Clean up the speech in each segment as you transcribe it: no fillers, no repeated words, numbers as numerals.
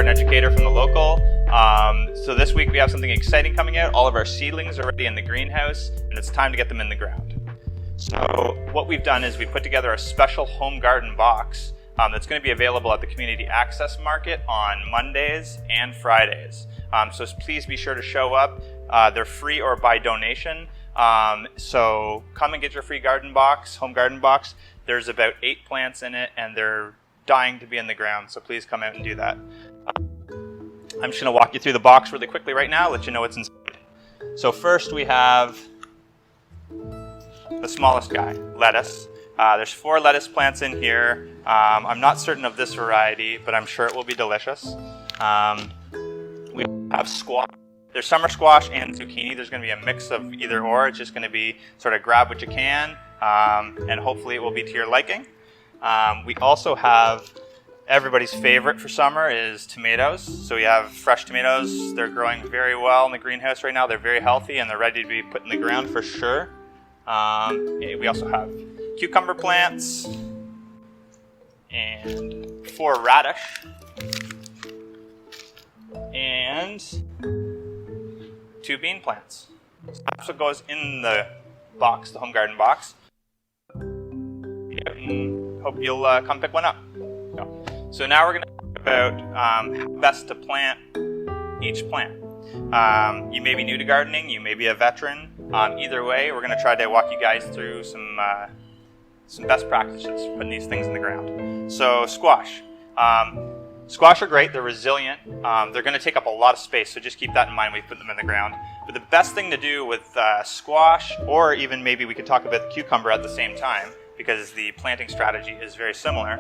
Garden Educator from the local. So this week we have something exciting coming out. All of our seedlings are already in the greenhouse, and it's time to get them in the ground. So what we've done is we put together a special home garden box that's going to be available at the Community Access Market on Mondays and Fridays. So please be sure to show up. They're free or by donation. So come and get your free garden box, home garden box. There's about 8 plants in it, and they're dying to be in the ground, so please come out and do that. I'm just going to walk you through the box really quickly right now, let you know what's inside. So first we have the smallest guy, lettuce. There's 4 lettuce plants in here. I'm not certain of this variety, but I'm sure it will be delicious. We have squash. There's summer squash and zucchini. There's going to be a mix of either or. It's just going to be sort of grab what you can, and hopefully it will be to your liking. We also have everybody's favorite for summer is tomatoes. So we have fresh tomatoes. They're growing very well in the greenhouse right now. They're very healthy and they're ready to be put in the ground for sure. We also have cucumber plants and 4 radish and 2 bean plants. So that's what goes in the box, the home garden box. Hope you'll come pick one up. So now we're going to talk about how best to plant each plant. You may be new to gardening, you may be a veteran. Either way, we're going to try to walk you guys through some best practices for putting these things in the ground. So squash. Squash are great, they're resilient. They're going to take up a lot of space, so just keep that in mind when you put them in the ground. But the best thing to do with squash, or even maybe we could talk about the cucumber at the same time, because the planting strategy is very similar,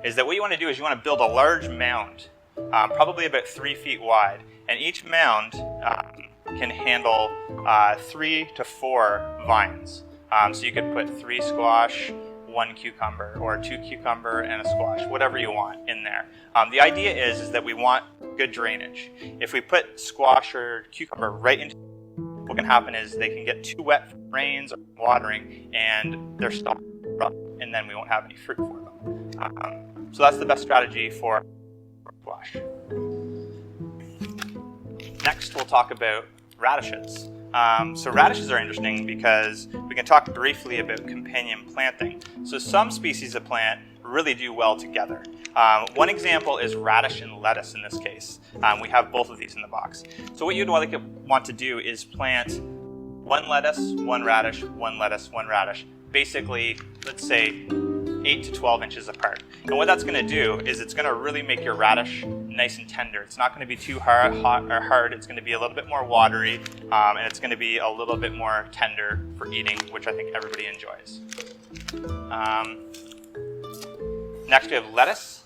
is that what you want to do is you want to build a large mound, probably about 3 feet wide, and each mound can handle 3 to 4 vines. So you could put 3 squash, 1 cucumber, or 2 cucumber and a squash, whatever you want in there. The idea is that we want good drainage. If we put squash or cucumber right into, what can happen is they can get too wet from rains or watering, and they're stopped, and then we won't have any fruit for them. So that's the best strategy for squash. Next, we'll talk about radishes. So radishes are interesting because we can talk briefly about companion planting. So some species of plant really do well together. One example is radish and lettuce in this case. We have both of these in the box. So what you'd want to do is plant 1 lettuce, 1 radish, 1 lettuce, 1 radish. Basically, let's say 8 to 12 inches apart. And what that's going to do is it's going to really make your radish nice and tender. It's not going to be too hot or hard. It's going to be a little bit more watery, and it's going to be a little bit more tender for eating, which I think everybody enjoys. Next we have lettuce.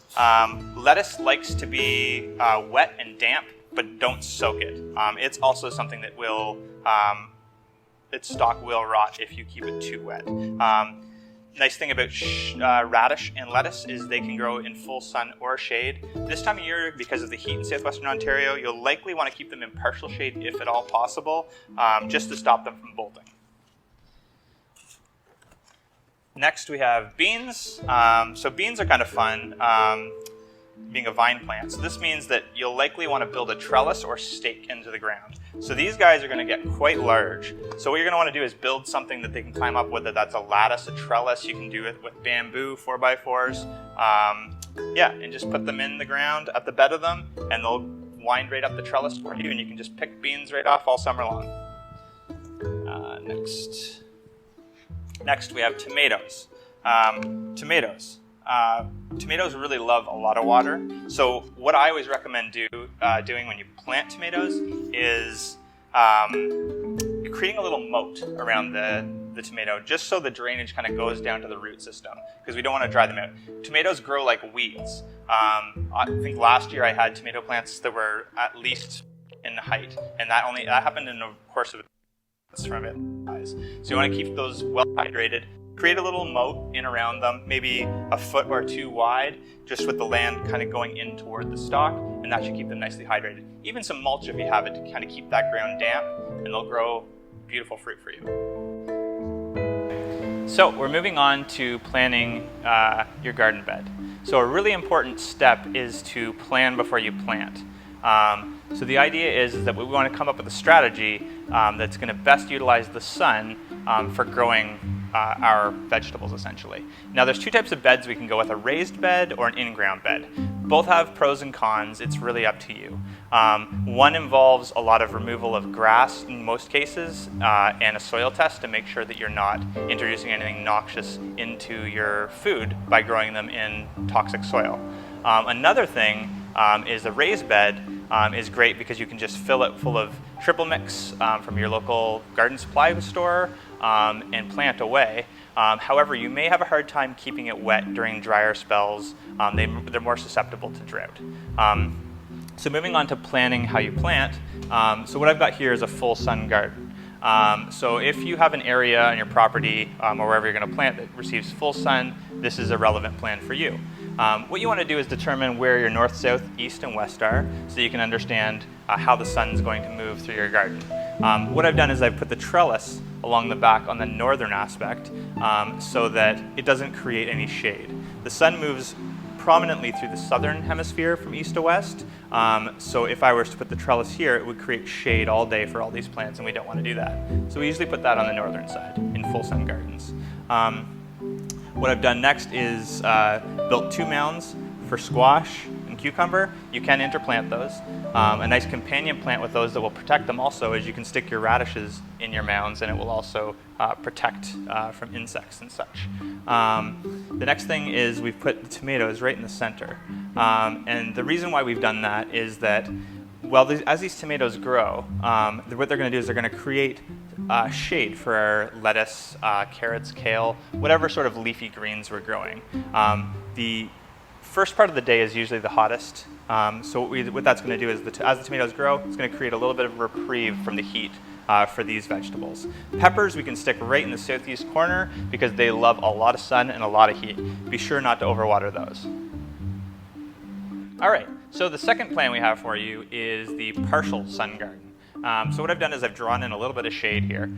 Lettuce likes to be wet and damp, but don't soak it. It's also something that will, its stalk will rot if you keep it too wet. Nice thing about radish and lettuce is they can grow in full sun or shade. This time of year, because of the heat in southwestern Ontario, you'll likely want to keep them in partial shade if at all possible, just to stop them from bolting. Next we have beans. So beans are kind of fun, being a vine plant. So this means that you'll likely want to build a trellis or stake into the ground. So these guys are going to get quite large. So what you're going to want to do is build something that they can climb up, whether that's a lattice, a trellis. You can do it with bamboo, 4x4s. And just put them in the ground at the bed of them, and they'll wind right up the trellis for you, and you can just pick beans right off all summer long. Next we have tomatoes. Tomatoes really love a lot of water. So what I always recommend doing when you plant tomatoes is creating a little moat around the tomato, just so the drainage kind of goes down to the root system, because we don't want to dry them out. Tomatoes grow like weeds. I think last year I had tomato plants that were at least in height, and that happened in the course of from it. So you want to keep those well hydrated. Create a little moat in around them, maybe a foot or 2 wide, just with the land kind of going in toward the stalk, and that should keep them nicely hydrated. Even some mulch if you have it to kind of keep that ground damp, and they'll grow beautiful fruit for you. So we're moving on to planning your garden bed. So a really important step is to plan before you plant. So the idea is that we want to come up with a strategy that's going to best utilize the sun for growing our vegetables, essentially. Now there's two types of beds we can go with, a raised bed or an in-ground bed. Both have pros and cons, it's really up to you. One involves a lot of removal of grass in most cases and a soil test to make sure that you're not introducing anything noxious into your food by growing them in toxic soil. Another thing is a raised bed is great because you can just fill it full of triple mix from your local garden supply store and plant away. However, you may have a hard time keeping it wet during drier spells. They're more susceptible to drought. So moving on to planning how you plant. So what I've got here is a full sun garden. So if you have an area on your property or wherever you're going to plant that receives full sun, this is a relevant plan for you. What you want to do is determine where your north, south, east, and west are so you can understand how the sun is going to move through your garden. What I've done is I've put the trellis along the back on the northern aspect so that it doesn't create any shade. The sun moves prominently through the southern hemisphere from east to west. So if I were to put the trellis here, it would create shade all day for all these plants, and we don't want to do that. So we usually put that on the northern side in full sun gardens. What I've done next is built 2 mounds for squash and cucumber. You can interplant those. A nice companion plant with those that will protect them also is you can stick your radishes in your mounds, and it will also protect from insects and such. The next thing is we've put the tomatoes right in the center. And the reason why we've done that is that as these tomatoes grow, what they're going to do is they're going to create shade for our lettuce, carrots, kale, whatever sort of leafy greens we're growing. The first part of the day is usually the hottest. So what that's going to do is as the tomatoes grow, it's going to create a little bit of reprieve from the heat for these vegetables. Peppers we can stick right in the southeast corner because they love a lot of sun and a lot of heat. Be sure not to overwater those. All right, so the second plan we have for you is the partial sun garden. So what I've done is I've drawn in a little bit of shade here.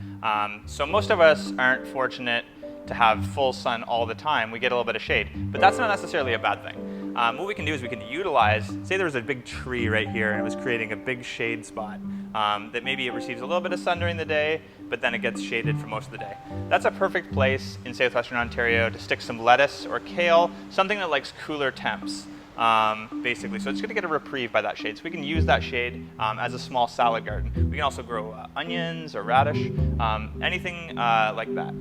So most of us aren't fortunate to have full sun all the time. We get a little bit of shade, but that's not necessarily a bad thing. What we can do is we can utilize, say there was a big tree right here and it was creating a big shade spot that maybe it receives a little bit of sun during the day, but then it gets shaded for most of the day. That's a perfect place in southwestern Ontario to stick some lettuce or kale, something that likes cooler temps. Basically, so it's going to get a reprieve by that shade. So we can use that shade as a small salad garden. We can also grow onions or radish, anything like that.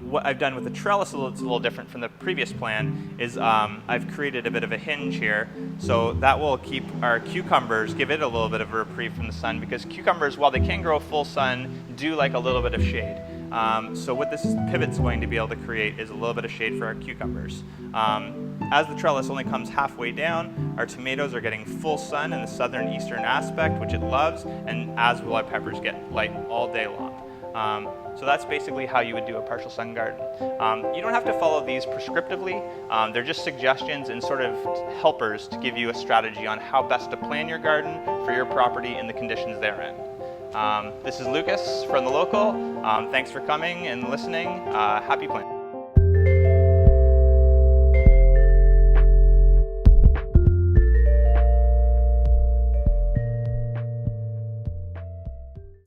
What I've done with the trellis, it's a little different from the previous plan, is I've created a bit of a hinge here. So that will keep our cucumbers, give it a little bit of a reprieve from the sun, because cucumbers, while they can grow full sun, do like a little bit of shade. So what this pivot's going to be able to create is a little bit of shade for our cucumbers. As the trellis only comes halfway down, our tomatoes are getting full sun in the southern eastern aspect, which it loves, and as will our peppers get light all day long. So that's basically how you would do a partial sun garden. You don't have to follow these prescriptively. They're just suggestions and sort of helpers to give you a strategy on how best to plan your garden for your property and the conditions therein. This is Lucas from The Local. Thanks for coming and listening. Happy planting.